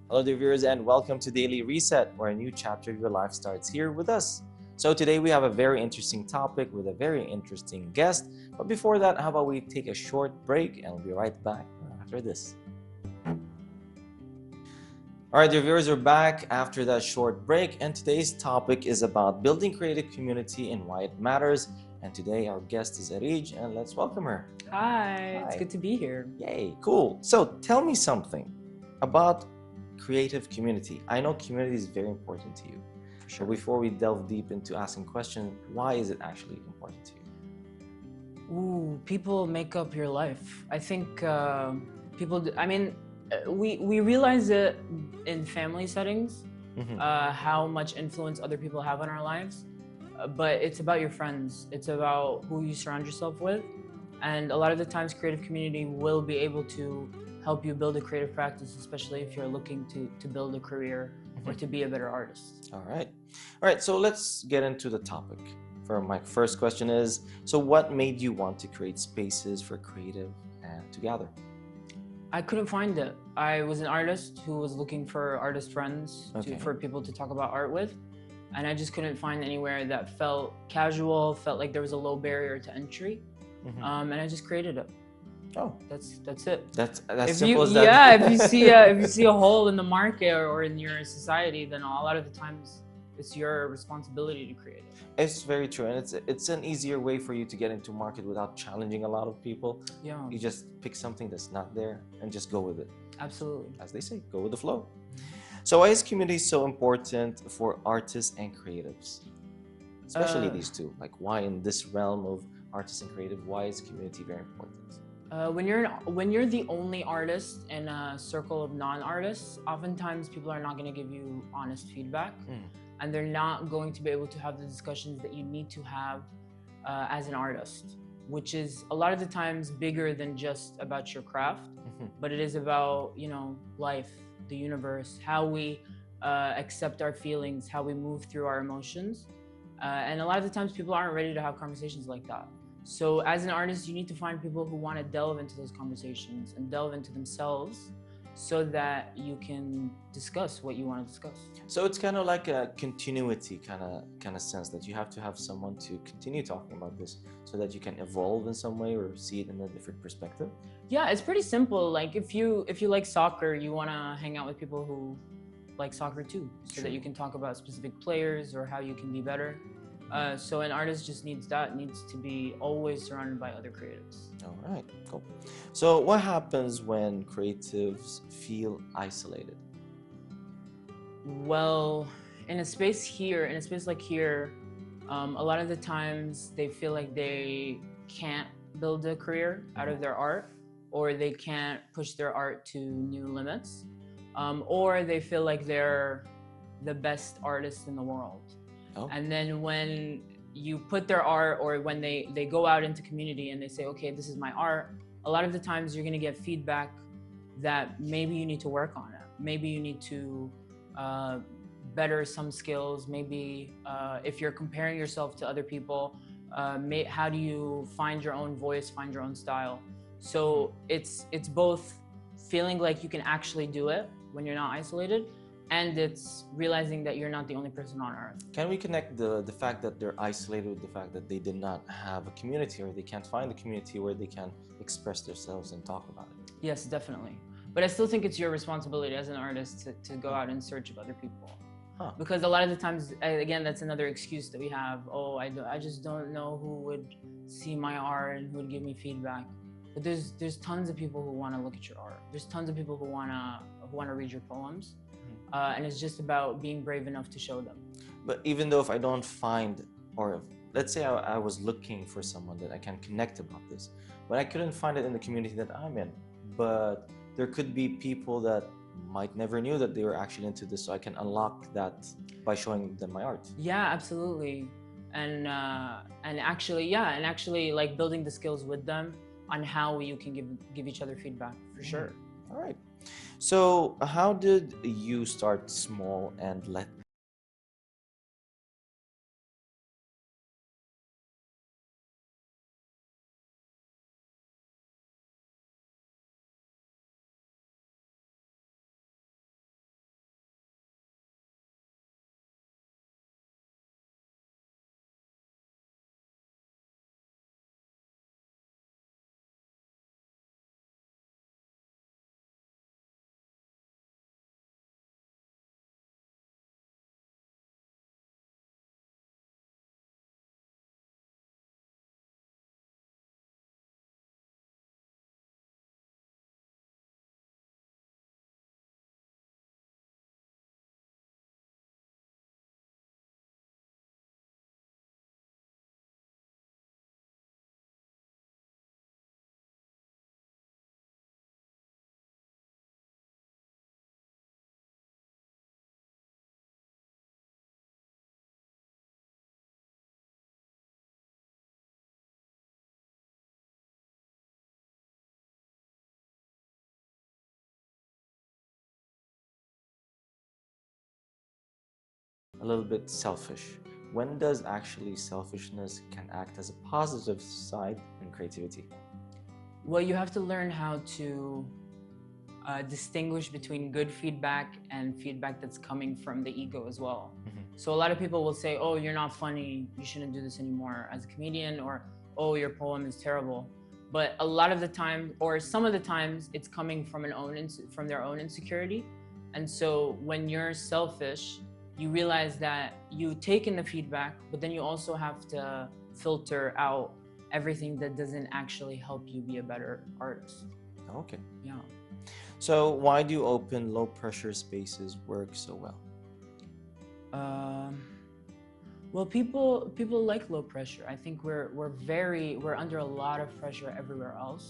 Hello, dear viewers, and welcome to Daily Reset, where a new chapter of your life starts here with us. So today we have a very interesting topic with a very interesting guest. But before that, how about we take a short break and we'll be right back after this. All right, dear viewers, we're back after that short break, and today's topic is about building creative community and why it matters. And today our guest is Areej, and let's welcome her. Hi, it's Hi. good to be here. Yay, cool. So tell me something about creative community. I know community is very important to you. For sure. But before we delve deep into asking questions, why is it actually important to you? Ooh, people make up your life. I think we realize it in family settings, how much influence other people have on our lives. But it's about your friends. It's about who you surround yourself with. And a lot of the times, creative community will be able to help you build a creative practice, especially if you're looking to build a career or to be a better artist. All right, so let's get into the topic. For my first question is, so what made you want to create spaces for creative and to gather? I couldn't find it. I was an artist who was looking for artist friends, for people to talk about art with. And I just couldn't find anywhere that felt casual, felt like there was a low barrier to entry. And I just created it. Oh, that's it. That's if simple you, as that. Yeah, if you see a hole in the market or in your society, then a lot of the times it's your responsibility to create it. It's very true, and it's an easier way for you to get into market without challenging a lot of people. Yeah. You just pick something that's not there and just go with it. Absolutely. As they say, go with the flow. So why is community so important for artists and creatives? Especially these two. Like, why in this realm of artists and creative, why is community very important? When you're the only artist in a circle of non-artists, oftentimes people are not going to give you honest feedback, and they're not going to be able to have the discussions that you need to have as an artist, which is a lot of the times bigger than just about your craft, but it is about, life, the universe, how we accept our feelings, how we move through our emotions, and a lot of the times people aren't ready to have conversations like that. So as an artist, you need to find people who want to delve into those conversations and delve into themselves so that you can discuss what you want to discuss. So it's kind of like a continuity kind of sense that you have to have someone to continue talking about this so that you can evolve in some way or see it in a different perspective. Yeah, it's pretty simple. Like if you like soccer, you want to hang out with people who like soccer too, so that you can talk about specific players or how you can be better. So an artist just needs to be always surrounded by other creatives. All right, cool. So what happens when creatives feel isolated? Well, in a space like here, a lot of the times they feel like they can't build a career out of their art, or they can't push their art to new limits, or they feel like they're the best artist in the world. And then when you put their art, or when they go out into community and they say, okay, this is my art, a lot of the times you're going to get feedback that maybe you need to work on it. Maybe you need to better some skills. Maybe if you're comparing yourself to other people, how do you find your own voice, find your own style? So it's both feeling like you can actually do it when you're not isolated, and it's realizing that you're not the only person on earth. Can we connect the fact that they're isolated with the fact that they did not have a community, or they can't find a community where they can express themselves and talk about it? Yes, definitely. But I still think it's your responsibility as an artist to go out in search of other people. Because a lot of the times, again, that's another excuse that we have. Oh, I just don't know who would see my art and who would give me feedback. But there's tons of people who want to look at your art. There's tons of people who want to read your poems. And it's just about being brave enough to show them. But even though if I don't find, or let's say I was looking for someone that I can connect about this, but I couldn't find it in the community that I'm in, but there could be people that might never knew that they were actually into this, so I can unlock that by showing them my art. Yeah, absolutely. And actually like building the skills with them on how you can give each other feedback, for sure. All right. So how did you start small and let a little bit selfish. When does actually selfishness can act as a positive side in creativity? Well, you have to learn how to distinguish between good feedback and feedback that's coming from the ego as well. So a lot of people will say, oh, you're not funny, you shouldn't do this anymore as a comedian, or oh, your poem is terrible. But a lot of the time, or some of the times, it's coming from their own insecurity. And so when you're selfish, you realize that you take in the feedback, but then you also have to filter out everything that doesn't actually help you be a better artist. Okay. Yeah. So why do open, low-pressure spaces work so well? Well, people like low pressure. I think we're under a lot of pressure everywhere else.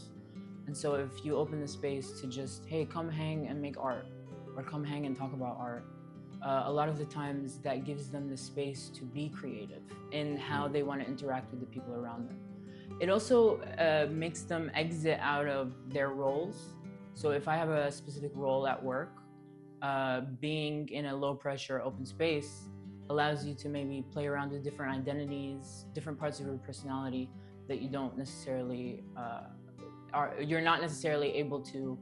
And so if you open the space to just, hey, come hang and make art, or come hang and talk about art, a lot of the times that gives them the space to be creative in how they want to interact with the people around them. It also makes them exit out of their roles. So if I have a specific role at work, being in a low pressure open space allows you to maybe play around with different identities, different parts of your personality that you don't necessarily, you're not necessarily able to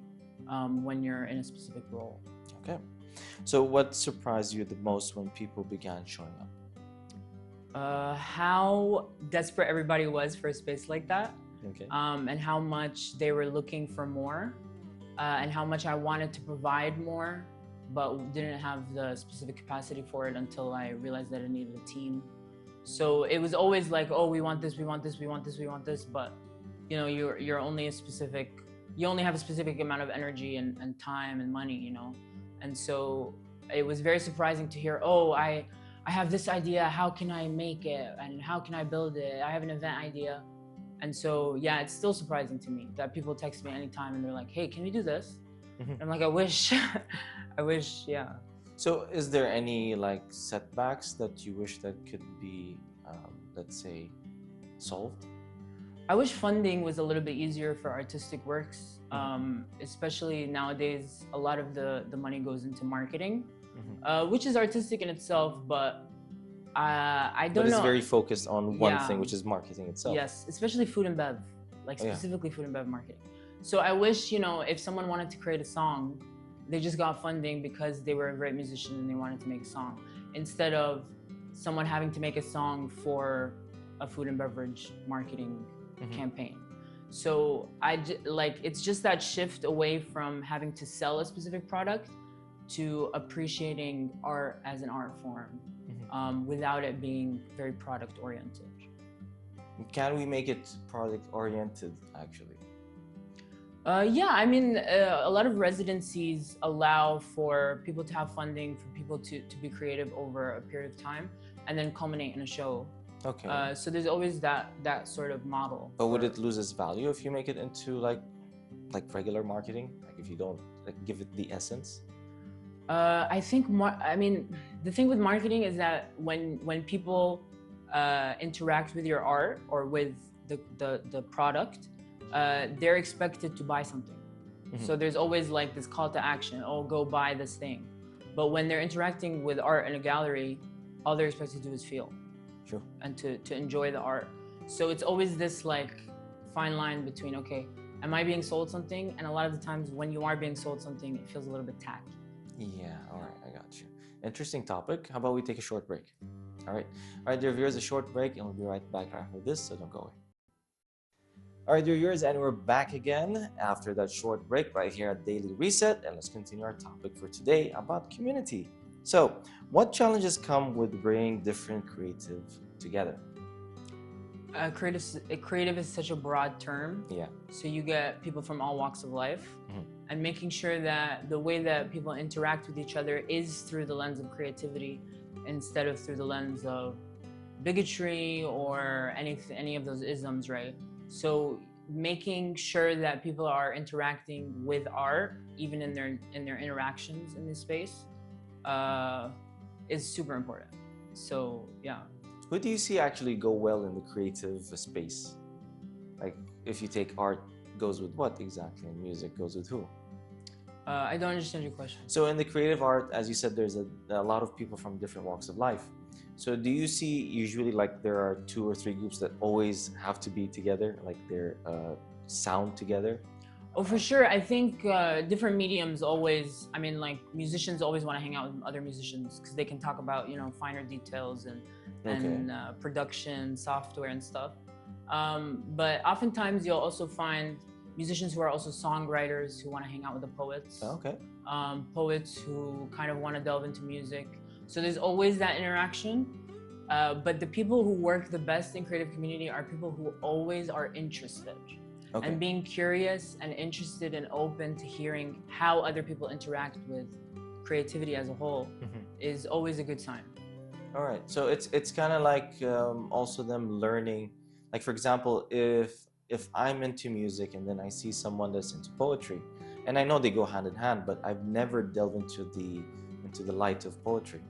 when you're in a specific role. Okay. So what surprised you the most when people began showing up? How desperate everybody was for a space like that. Okay. And how much they were looking for more, and how much I wanted to provide more, but didn't have the specific capacity for it until I realized that I needed a team. So it was always like, oh, we want this, we want this, we want this, we want this, but you know, you only have a specific amount of energy and time and money, you know. And so it was very surprising to hear, oh, I have this idea, how can I make it and how can I build it? I have an event idea. And so, yeah, it's still surprising to me that people text me anytime and they're like, hey, can we do this? I'm like, I wish, yeah. So is there any like setbacks that you wish that could be, let's say, solved? I wish funding was a little bit easier for artistic works, especially nowadays. A lot of the money goes into marketing, which is artistic in itself, but I don't know. But it's very focused on one thing, which is marketing itself. Yes, especially food and bev, like specifically food and bev marketing. So I wish, you know, if someone wanted to create a song, they just got funding because they were a great musician and they wanted to make a song, instead of someone having to make a song for a food and beverage marketing campaign. So it's just that shift away from having to sell a specific product to appreciating art as an art form, without it being very product oriented. Can we make it product oriented actually? Yeah, I mean, a lot of residencies allow for people to have funding, for people to be creative over a period of time and then culminate in a show. Okay. So there's always that sort of model. But would it lose its value if you make it into like regular marketing? Like if you don't give it the essence? I think I mean, the thing with marketing is that when people interact with your art or with the product, they're expected to buy something. So there's always like this call to action, oh, go buy this thing. But when they're interacting with art in a gallery, all they're expected to do is feel. Sure. And to enjoy the art. So it's always this like fine line between, okay, am I being sold something? And a lot of the times when you are being sold something, it feels a little bit tacky. Yeah, all right, I got you. Interesting topic. How about we take a short break? All right, dear viewers, a short break, and we'll be right back after this, so don't go away. All right, dear viewers, and we're back again after that short break right here at Daily Reset, and let's continue our topic for today about community. So, what challenges come with bringing different creative together? Creative is such a broad term. Yeah. So you get people from all walks of life, and making sure that the way that people interact with each other is through the lens of creativity instead of through the lens of bigotry or any of those isms, right? So making sure that people are interacting with art, even in their interactions in this space, is super important. So yeah. Who do you see actually go well in the creative space? Like if you take art, goes with what exactly, and music goes with who? I don't understand your question. So in the creative art, as you said, there's a lot of people from different walks of life. So do you see usually like there are 2 or 3 groups that always have to be together, like they're sound together? Oh, for sure. I think different mediums always, I mean, like musicians always want to hang out with other musicians because they can talk about, you know, finer details and production, software and stuff. But oftentimes you'll also find musicians who are also songwriters who want to hang out with the poets. Okay. Poets who kind of want to delve into music. So there's always that interaction. But the people who work the best in creative community are people who always are interested. Okay. And being curious and interested and open to hearing how other people interact with creativity as a whole is always a good sign. All right, so it's kind of like also them learning. Like for example, if I'm into music and then I see someone that's into poetry, and I know they go hand in hand, but I've never delved into the light of poetry.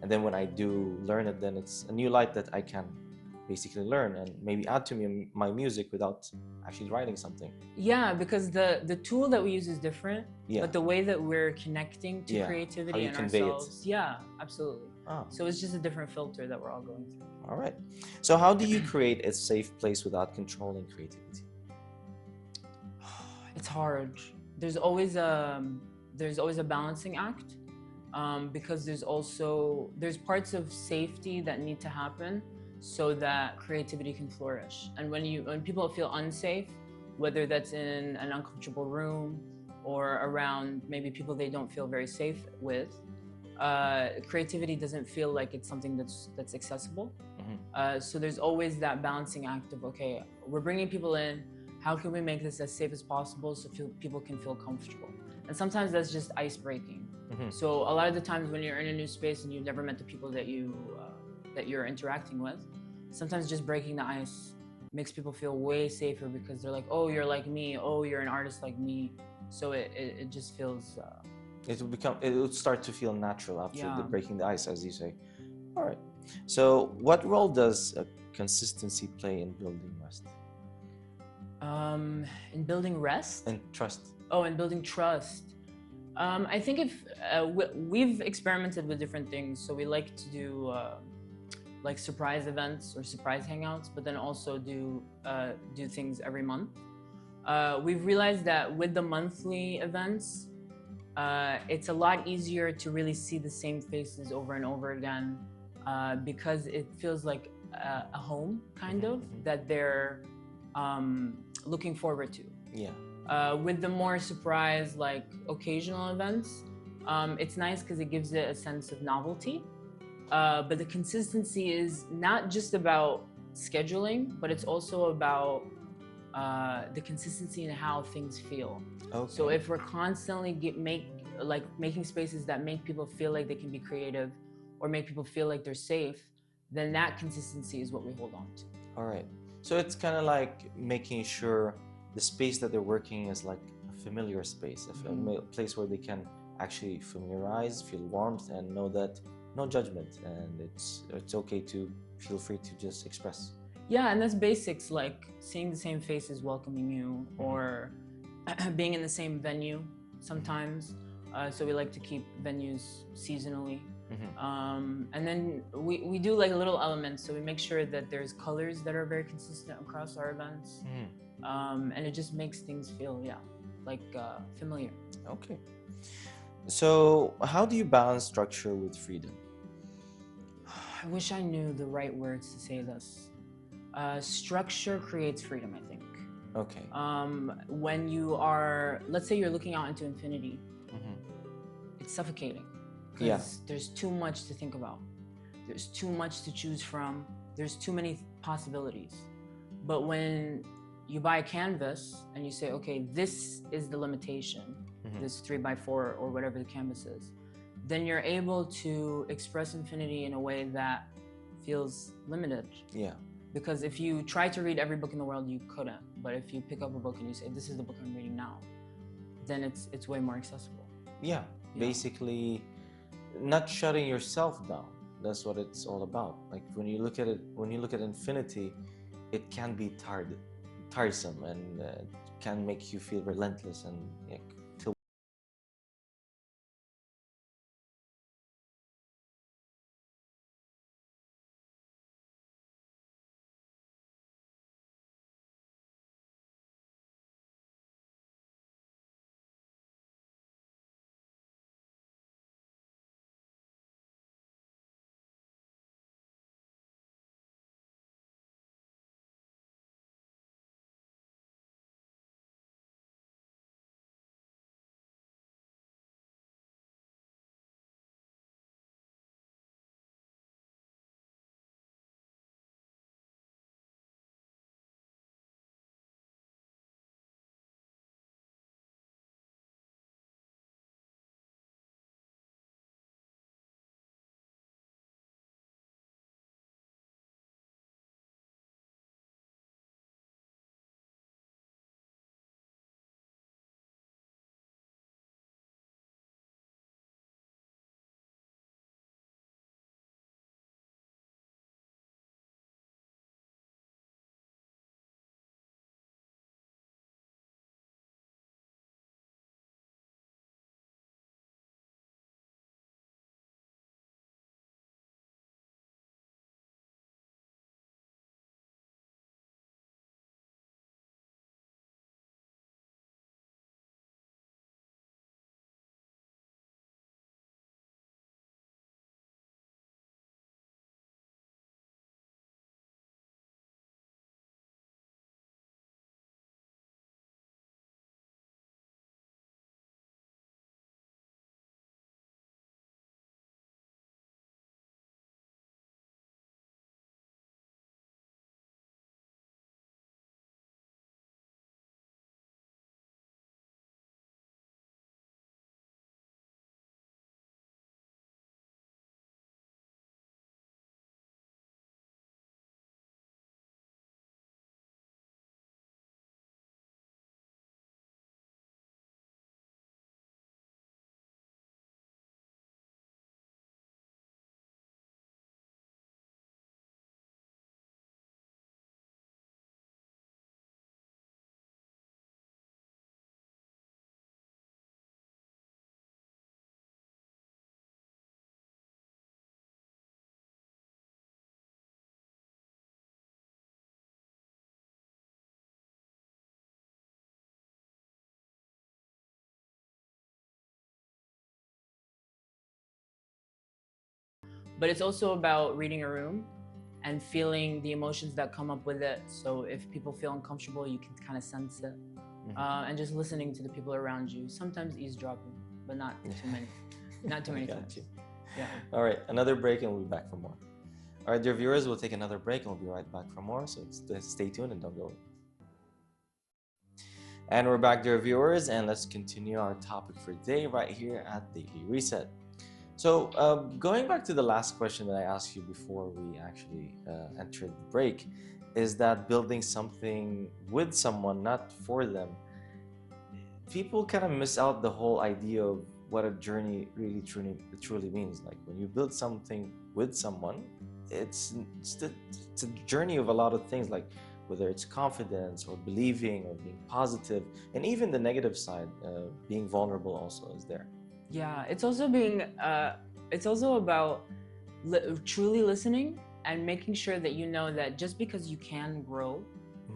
And then when I do learn it, then it's a new light that I can basically learn and maybe add to my music without actually writing something. Yeah, because the tool that we use is different, but the way that we're connecting to creativity and ourselves, absolutely. So it's just a different filter that we're all going through. All right. So how do you create a safe place without controlling creativity? It's hard. There's always a balancing act, because there's parts of safety that need to happen so that creativity can flourish. And when people feel unsafe, whether that's in an uncomfortable room or around maybe people they don't feel very safe with, creativity doesn't feel like it's something that's accessible. So there's always that balancing act of, okay, we're bringing people in, how can we make this as safe as possible so people can feel comfortable? And sometimes that's just ice breaking. So a lot of the times when you're in a new space and you've never met the people that you're interacting with, sometimes just breaking the ice makes people feel way safer because they're like, oh, you're like me, oh, you're an artist like me. So it just feels it will start to feel natural after the breaking the ice, as you say. All right, so what role does consistency play in building rest? In building rest and trust. Oh, in building trust. I think if we've experimented with different things, so we like to do like surprise events or surprise hangouts, but then also do things every month. We've realized that with the monthly events, it's a lot easier to really see the same faces over and over again, because it feels like a home, kind of, that they're looking forward to. With the more surprise, like occasional events, it's nice because it gives it a sense of novelty. But the consistency is not just about scheduling, but it's also about the consistency in how things feel. So if we're constantly making spaces that make people feel like they can be creative or make people feel like they're safe, then that consistency is what we hold on to. All right. So it's kind of like making sure the space that they're working is like a familiar space, a place where they can actually familiarize, feel warmth, and know that no judgment, and it's okay to feel free to just express. Yeah, and that's basics, like seeing the same faces welcoming you, or being in the same venue sometimes. So we like to keep venues seasonally. And then we do like little elements, so we make sure that there's colors that are very consistent across our events. And it just makes things feel, like familiar. Okay. So how do you balance structure with freedom? I wish I knew the right words to say this. Structure creates freedom, I think. Okay. When you are, let's say you're looking out into infinity, it's suffocating. Because there's too much to think about. There's too much to choose from. There's too many possibilities. But when you buy a canvas and you say, okay, this is the limitation, this 3x4 or whatever the canvas is, then you're able to express infinity in a way that feels limited. Because if you try to read every book in the world, you couldn't. But if you pick up a book and you say, this is the book I'm reading now, then it's way more accessible. Basically, not shutting yourself down. That's what it's all about. Like when you look at infinity, it can be tiresome and can make you feel relentless and but it's also about reading a room and feeling the emotions that come up with it. So if people feel uncomfortable, you can kind of sense it. And just listening to the people around you, sometimes eavesdropping, but not too many. Not too many times. Yeah. All right, another break and we'll be back for more. All right, dear viewers, we'll take another break and we'll be right back for more. So stay tuned and don't go away. And we're back, dear viewers, and let's continue our topic for today right here at Daily Reset. So going back to the last question that I asked you before we actually entered the break, is that building something with someone, not for them. People kind of miss out the whole idea of what a journey really truly means. Like when you build something with someone, it's a journey of a lot of things, like whether it's confidence or believing or being positive, and even the negative side, being vulnerable also is there. Yeah, it's also being, it's also about truly listening and making sure that you know that just because you can grow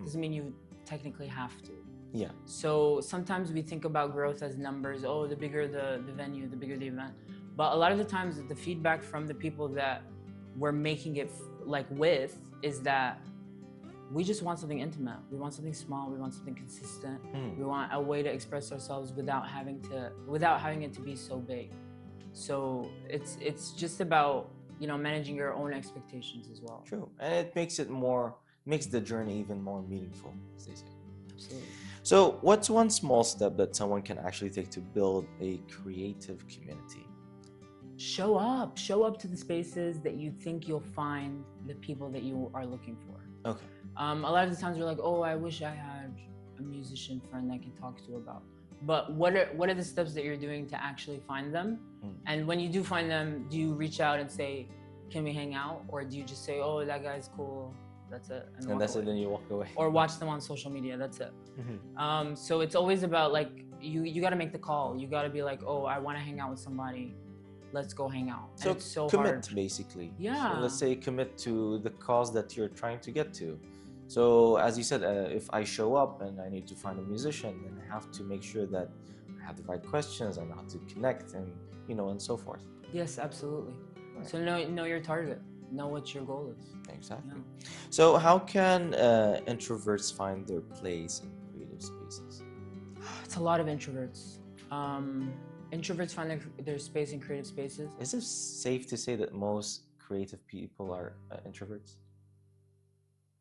doesn't mean you technically have to. Yeah. So sometimes we think about growth as numbers. Oh, the bigger the venue, the bigger the event. But a lot of the times the feedback from the people that we're making it with is that we just want something intimate. We want something small. We want something consistent. We want a way to express ourselves without having it to be so big. So it's just about, you know, managing your own expectations as well. True, and it makes the journey even more meaningful, as they say. Absolutely. So, what's one small step that someone can actually take to build a creative community? Show up to the spaces that you think you'll find the people that you are looking for. Okay. A lot of the times you're like, oh, I wish I had a musician friend I can talk to about. But what are the steps that you're doing to actually find them? And when you do find them, do you reach out and say, can we hang out? Or do you just say, oh, that guy's cool, that's it, and that's it, then you walk away? Or watch them on social media, that's it. So it's always about, like, you got to make the call. You got to be like, oh, I want to hang out with somebody, let's go hang out. So, it's so commit hard. Basically. Yeah. So let's say commit to the cause that you're trying to get to. So as you said, if I show up and I need to find a musician, then I have to make sure that I have the right questions, I know how to connect, and and so forth. Yes, absolutely. Right. So know your target, know what your goal is. Exactly. Yeah. So how can introverts find their place in creative spaces? It's a lot of introverts. Introverts find their space in creative spaces. Is it safe to say that most creative people are introverts?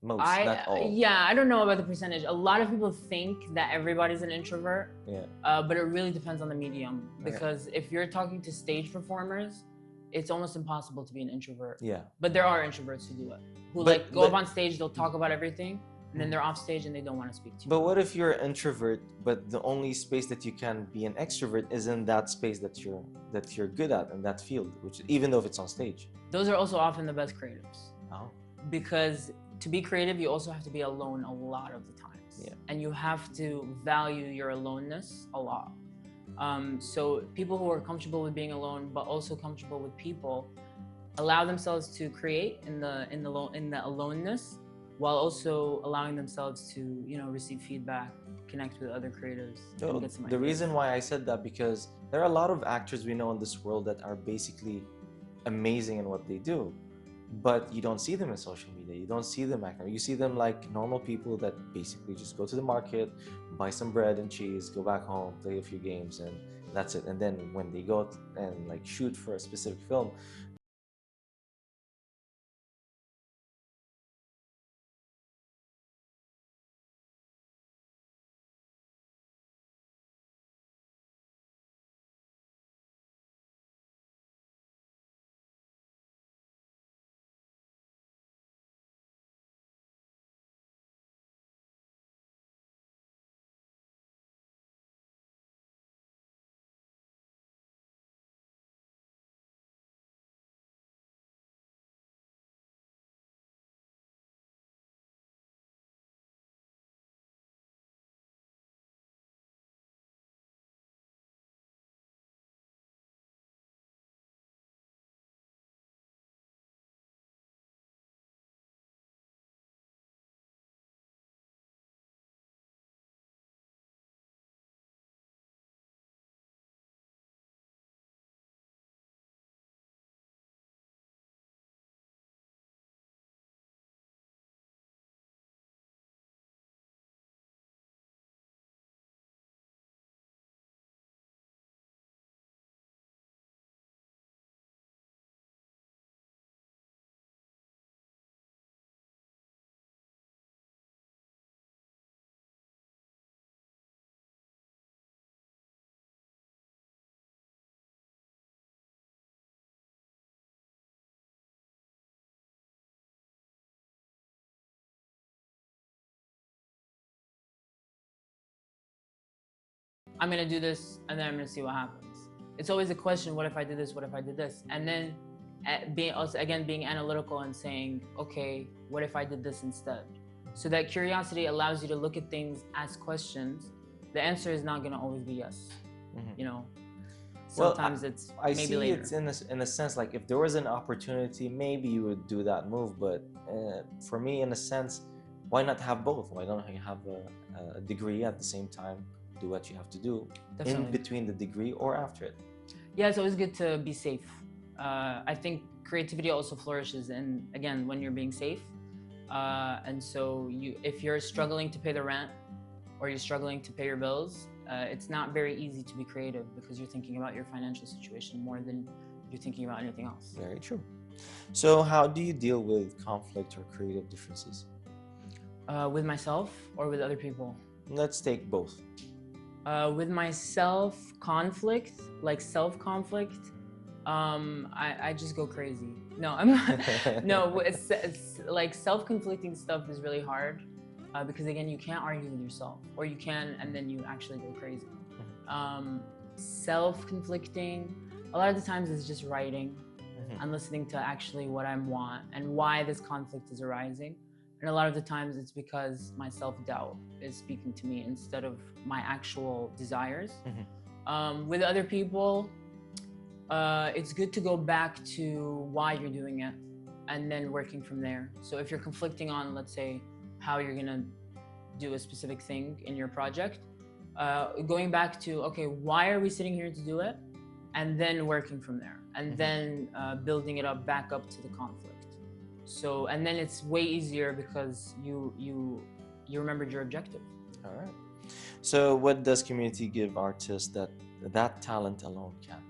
Most, not all. Yeah, I don't know about the percentage. A lot of people think that everybody's an introvert. Yeah. But it really depends on the medium. Because if you're talking to stage performers, it's almost impossible to be an introvert. Yeah. But there are introverts who do it. Who go up on stage, they'll talk about everything, and then they're off stage and they don't want to speak to you. But what if you're an introvert, but the only space that you can be an extrovert is in that space that you're good at, in that field, which even though if it's on stage? Those are also often the best creatives. Oh. Because to be creative, you also have to be alone a lot of the times. Yeah. And you have to value your aloneness a lot. So people who are comfortable with being alone, but also comfortable with people, allow themselves to create in the aloneness, while also allowing themselves to, receive feedback, connect with other creatives. No, the reason why I said that, because there are a lot of actors we know in this world that are basically amazing in what they do, but you don't see them in social media. You don't see them acting. You see them like normal people that basically just go to the market, buy some bread and cheese, go back home, play a few games, and that's it. And then when they go and like shoot for a specific film, I'm gonna do this and then I'm gonna see what happens. It's always a question, what if I did this, what if I did this? And then being analytical and saying, okay, what if I did this instead? So that curiosity allows you to look at things, ask questions. The answer is not gonna always be yes. You know, sometimes it's maybe see later. it's in a sense like if there was an opportunity, maybe you would do that move. But for me, in a sense, why not have both? Why don't you have a degree at the same time, do what you have to do in between the degree or after it? Yeah, it's always good to be safe. I think creativity also flourishes again when you're being safe. And so if you're struggling to pay the rent or you're struggling to pay your bills, it's not very easy to be creative because you're thinking about your financial situation more than you're thinking about anything else. Very true. So how do you deal with conflict or creative differences? With myself or with other people? Let's take both. With myself, conflict, like self-conflict, I just go crazy. No, I'm not. No, it's like self-conflicting stuff is really hard because again, you can't argue with yourself, or you can, and then you actually go crazy. Self-conflicting, a lot of the times it's just writing and listening to actually what I want and why this conflict is arising. And a lot of the times it's because my self-doubt is speaking to me instead of my actual desires. With other people, it's good to go back to why you're doing it and then working from there. So if you're conflicting on, let's say, how you're gonna do a specific thing in your project, going back to, okay, why are we sitting here to do it? And then working from there and then building it up back up to the conflict. So, and then it's way easier because you remembered your objective. All right. So what does community give artists that talent alone can't?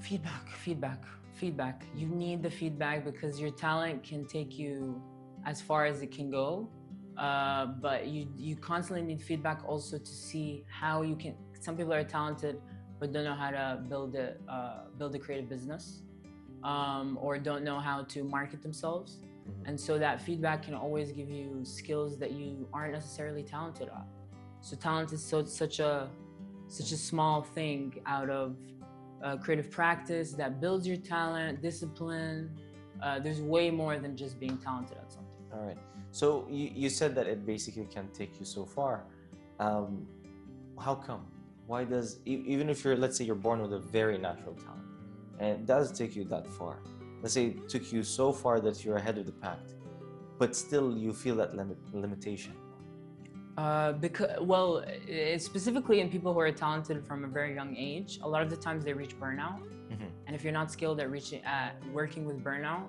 Feedback. You need the feedback because your talent can take you as far as it can go. But you constantly need feedback also to see how you can, some people are talented but don't know how to build a creative business. Or don't know how to market themselves. And so that feedback can always give you skills that you aren't necessarily talented at. So talent is such a small thing out of creative practice that builds your talent, discipline. There's way more than just being talented at something. All right. So you said that it basically can take you so far. How come? Why does, even if you're, let's say you're born with a very natural talent, and it does take you that far. Let's say it took you so far that you're ahead of the pack, but still you feel that limitation. Well, specifically in people who are talented from a very young age, a lot of the times they reach burnout. And if you're not skilled at working with burnout,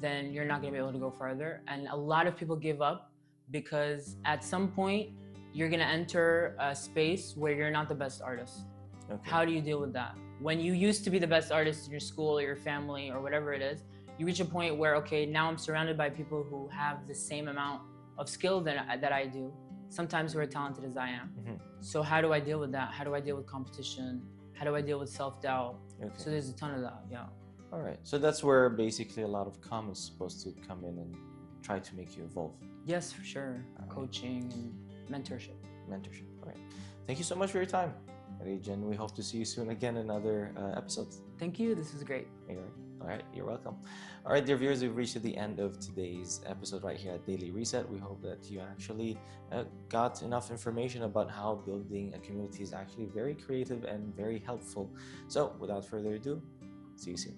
then you're not going to be able to go further. And a lot of people give up because at some point you're going to enter a space where you're not the best artist. Okay. How do you deal with that? When you used to be the best artist in your school or your family or whatever it is, you reach a point where, okay, now I'm surrounded by people who have the same amount of skill that I do, sometimes who are talented as I am. So how do I deal with that? How do I deal with competition? How do I deal with self-doubt? Okay. So there's a ton of that, yeah. All right, so that's where basically a lot of comments supposed to come in and try to make you evolve. Yes, for sure. Coaching and mentorship. All right. Thank you so much for your time, Areej, and we hope to see you soon again in other episodes. Thank you. This was great. All right, you're welcome. All right, dear viewers, we've reached the end of today's episode right here at Daily Reset. We hope that you actually got enough information about how building a community is actually very creative and very helpful. So without further ado, see you soon.